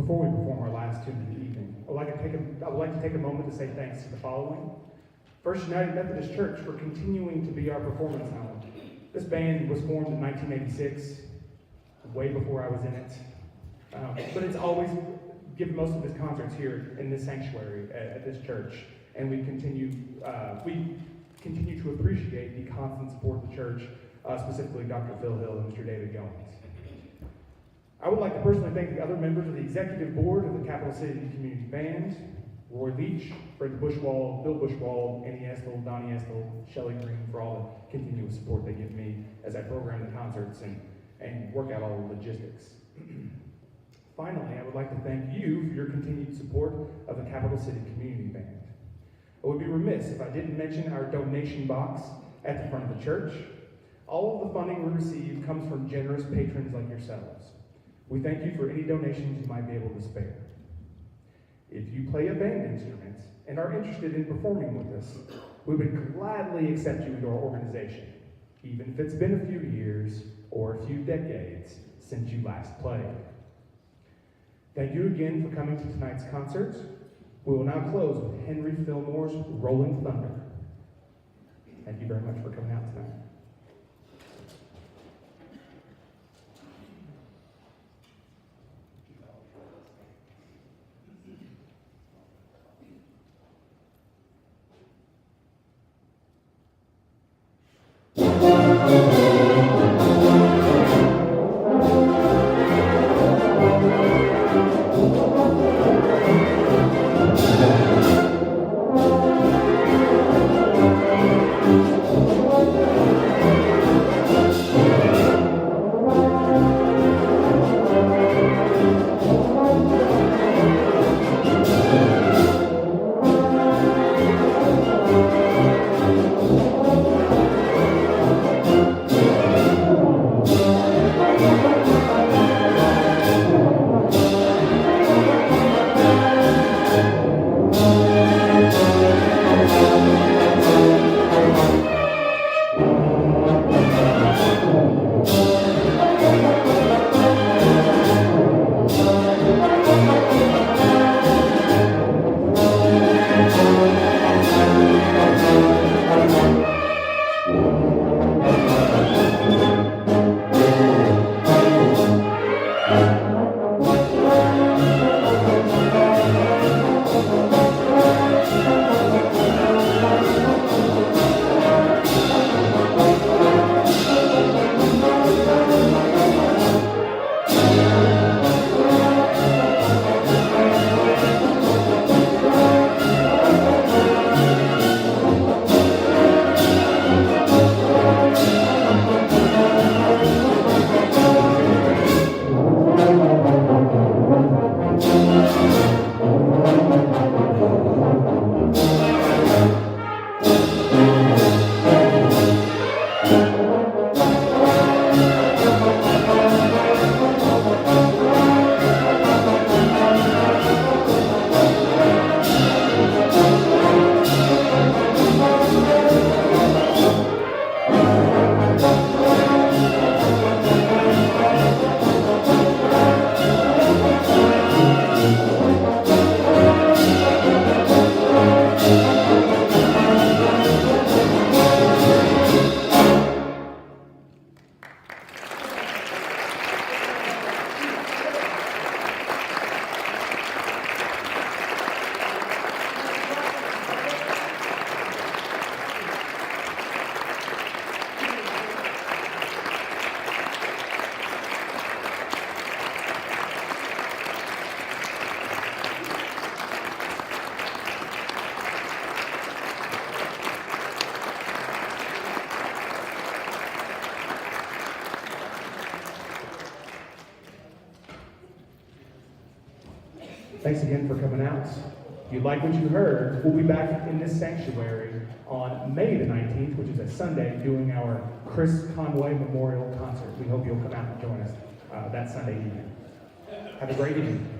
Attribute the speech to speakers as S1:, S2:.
S1: before we perform our last tune of the evening, I would like to take a moment to say thanks to the following. First United Methodist Church for continuing to be our performance home. This band was formed in 1986, way before I was in it. But it's always given most of its concerts here in this sanctuary at this church. And we continue to appreciate the constant support of the church, specifically Dr. Phil Hill and Mr. David Goins. I would like to personally thank the other members of the executive board of the Capital City Community Band, Roy Leach, Fred Bushwald, Bill Bushwald, Annie Estill, Donnie Estill, Shelley Green, for all the continuous support they give me as I program the concerts and work out all the logistics. Finally, I would like to thank you for your continued support of the Capital City Community Band. I would be remiss if I didn't mention our donation box at the front of the church. All of the funding we receive comes from generous patrons like yourselves. We thank you for any donations you might be able to spare. If you play a band instrument and are interested in performing with us, we would gladly accept you into our organization, even if it's been a few years or a few decades since you last played. Thank you again for coming to tonight's concert. We will now close with Henry Fillmore's Rolling Thunder. Thank you very much for coming out tonight. Thanks again for coming out. If you like what you heard, we'll be back in this sanctuary on May the 19th, which is a Sunday, doing our Chris Conway Memorial Concert. We hope you'll come out and join us that Sunday evening. Have a great evening.